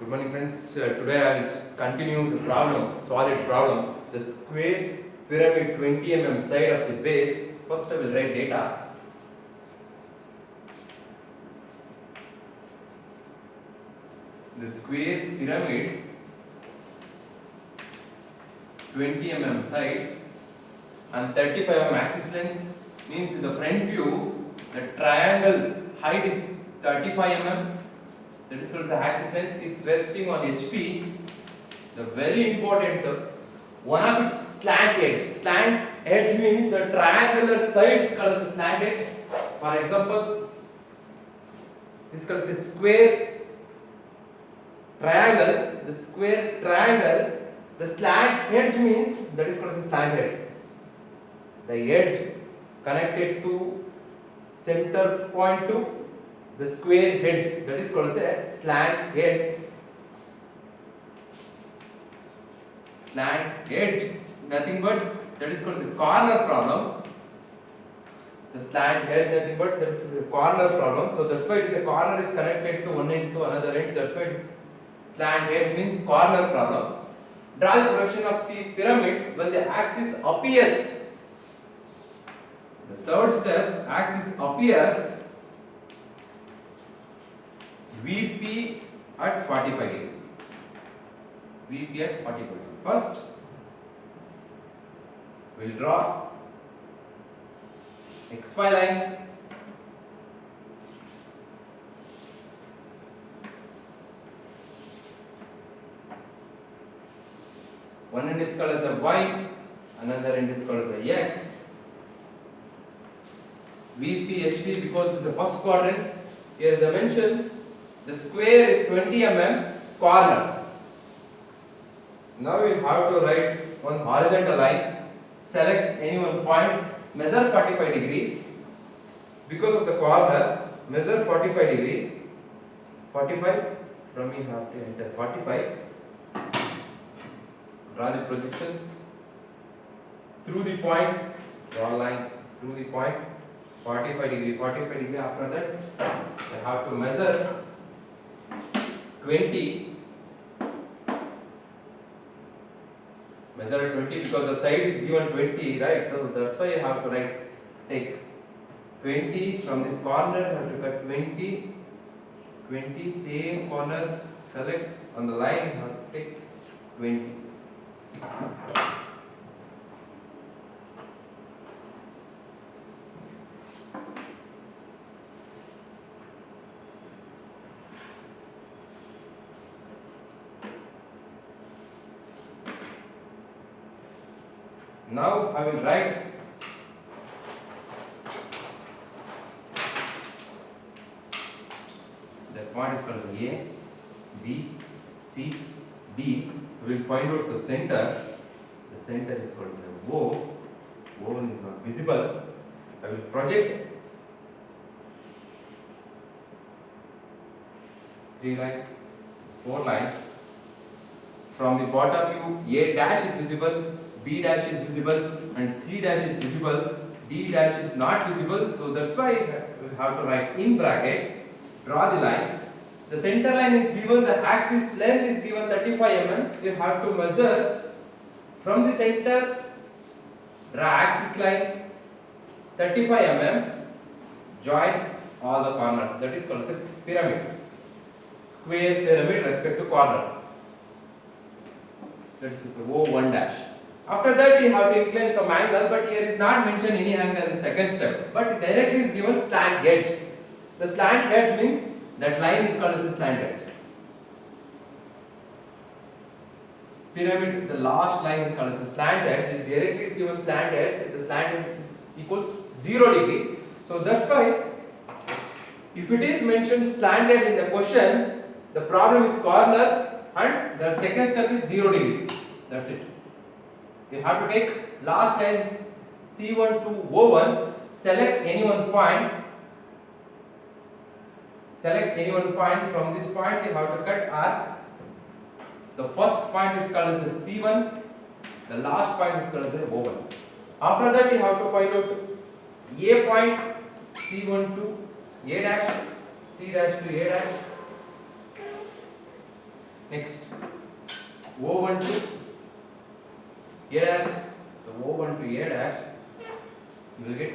Good morning friends. Today I will continue the problem, solid problem. The square pyramid 20 mm side of the base. First I will write data. The square pyramid 20 mm side and 35 mm axis length means in the front view the triangle height is 35 mm. That is called the axis length is resting on HP. The very important one of its slant edge. Slant edge means the triangular side is called as a slant edge. For example, this is called as a square triangle. The square triangle, the slant edge means that is called as a slant edge. The edge connected to center point to the square edge, that is called as a slant edge. Slant edge, nothing but that is called as a corner problem. The slant edge, nothing but that is a corner problem. So that's why it is a corner is connected to one end to another end. That's why it is slant edge means corner problem. Draw the projection of the pyramid when the axis appears. The third step, axis appears VP at 45 degree. VP at 45 degree. First, we will draw XY line. One end is called as a Y, another end is called as a X. VP, HP because it's the first quadrant. Here is I mentioned the square is 20 mm corner. Now we have to write one horizontal line, select any one point, measure 45 degree. Because of the corner, measure 45 degree. 45, from you have to enter 45. Draw the projections through the point, draw a line through the point, 45 degree, 45 degree. After that, I have to measure 20. Measure 20 because the side is given 20, right? So that's why you have to write, take 20 from this corner, you have to cut 20, 20, same corner, select on the line, you have to take 20. Now I will write that point is called as A, B, C, D. We will find out the center. The center is called as O. O is not visible. I will project 3 line, 4 line. From the bottom view, A dash is visible, B dash is visible, and C dash is visible. D dash is not visible. So that's why we have to write in bracket. Draw the line. The center line is given. The axis length is given 35 mm. You have to measure from the center. Draw axis line 35 mm. Join all the corners. That is called as a pyramid. Square pyramid respect to corner. That is O1 dash. After that you have to incline some angle, but here is not mentioned any angle in second step. But directly is given slant edge. The slant edge means that line is called as a slant edge. Pyramid, the last line is called as a slant edge. This directly is given slant edge. The slant edge equals 0 degree. So that's why if it is mentioned slant edge in the question, the problem is corner and the second step is 0 degree. That's it. You have to take last line C1 to O1, select any one point. Select any one point. From this point you have to cut arc. The first point is called as the C1, the last point is called as the O1. After that you have to find out A point, C1 to A dash, C dash to A dash. Next, O1 to A dash. So O1 to A dash, you will get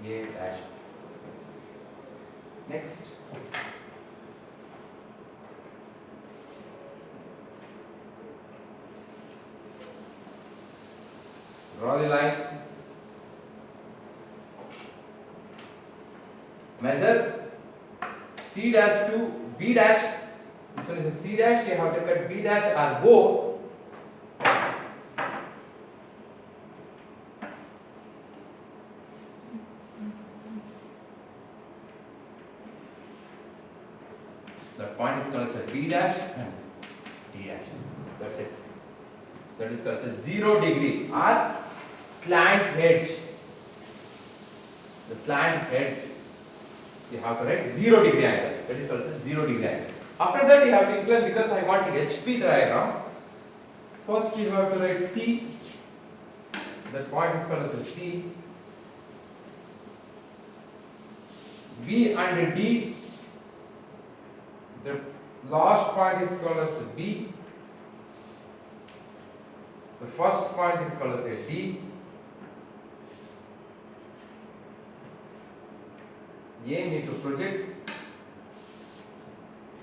A dash. Next, draw the line. Measure C dash to B dash. This one is a C dash. You have to cut B dash or go. That point is called as a B dash and D dash. That's it. That is called as a 0 degree or slant edge. The slant edge, you have to write 0 degree angle. That is called as a 0 degree angle. After that, you have to incline, because I want HP diagram. First, you have to write C. That point is called as a C. B and D. The last point is called as a B. The first point is called as a D. A need to project.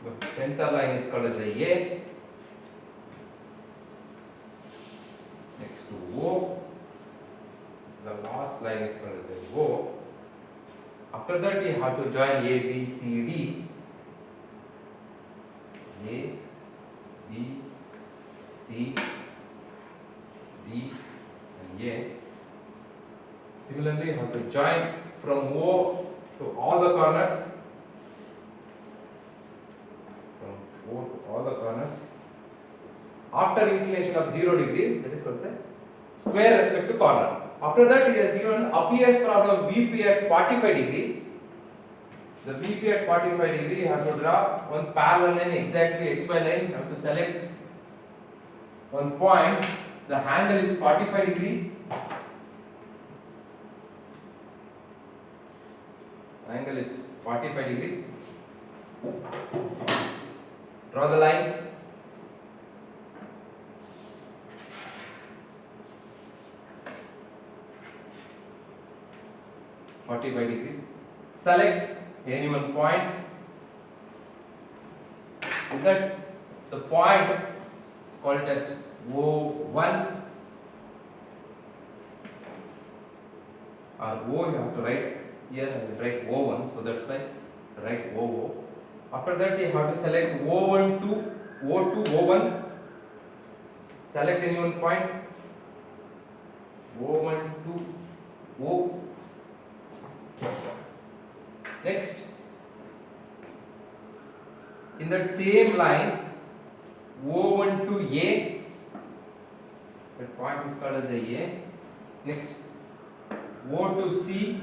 The center line is called as a A. Next to O. The last line is called as a O. After that, you have to join A, B, C, D. A, B, C, D and A. Similarly, you have to join from O to all the corners. From O to all the corners. After inclination of 0 degree, that is called a square respect to corner. After that, you are given appears problem VP at 45 degree. The VP at 45 degree, you have to draw one parallel line, exactly XY line. You have to select one point. The angle is 45 degree. Angle is 45 degree. Draw the line. Select any one point. With that, the point is called as O1 or O. You have to write here. I will write O1, so that's why write OO. After that, you have to select O1 to O2, O1. Select any one point. O1 to O. Next, in that same line, O1 to A, that point is called as A. Next, O to C,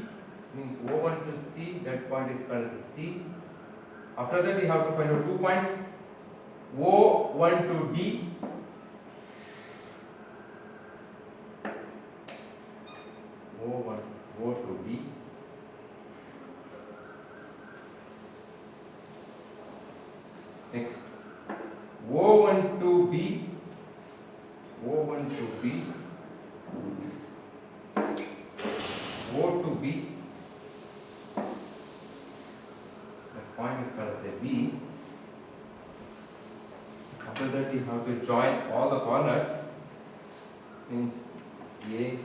means O1 to C, that point is called as a C. After that, we have to find out 2 points, O1 to D, O1, O to D. Next, O1 to B, O1 to B, O to B. The point is called as a B. After that, you have to join all the corners. Means A,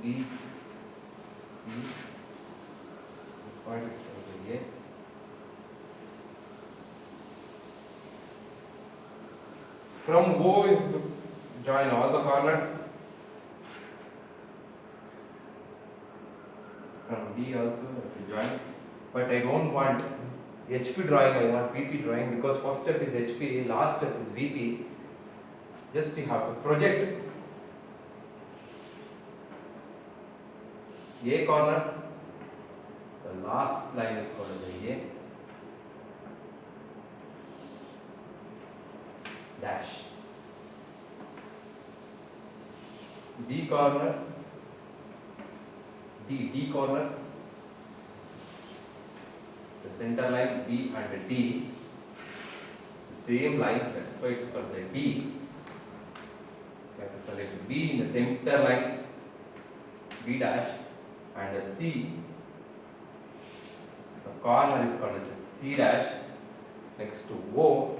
B, C. The point is called as A. From O, you have to join all the corners. From D also you have to join. But I don't want HP drawing, I want VP drawing, because first step is HP, last step is VP. Just you have to project A corner. The last line is called as A. Dash. D corner, D corner, the center line B and D, same line, that's why it's called as D. We have to select B in the center line, B dash, and C. The corner is called as C dash. Next to O,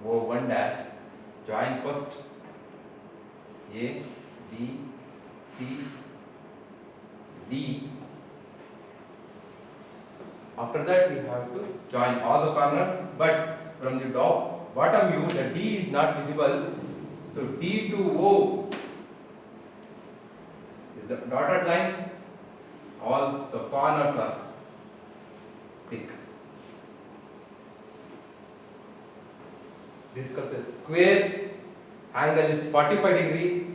O1 dash, join first A, B, C, D. After that we have to join all the corners, but from the bottom view the D is not visible. So D to O is the dotted line, all the corners are thick. This is called a square, angle is 45 degree,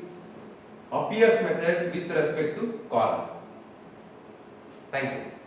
appears method with respect to corner. Thank you.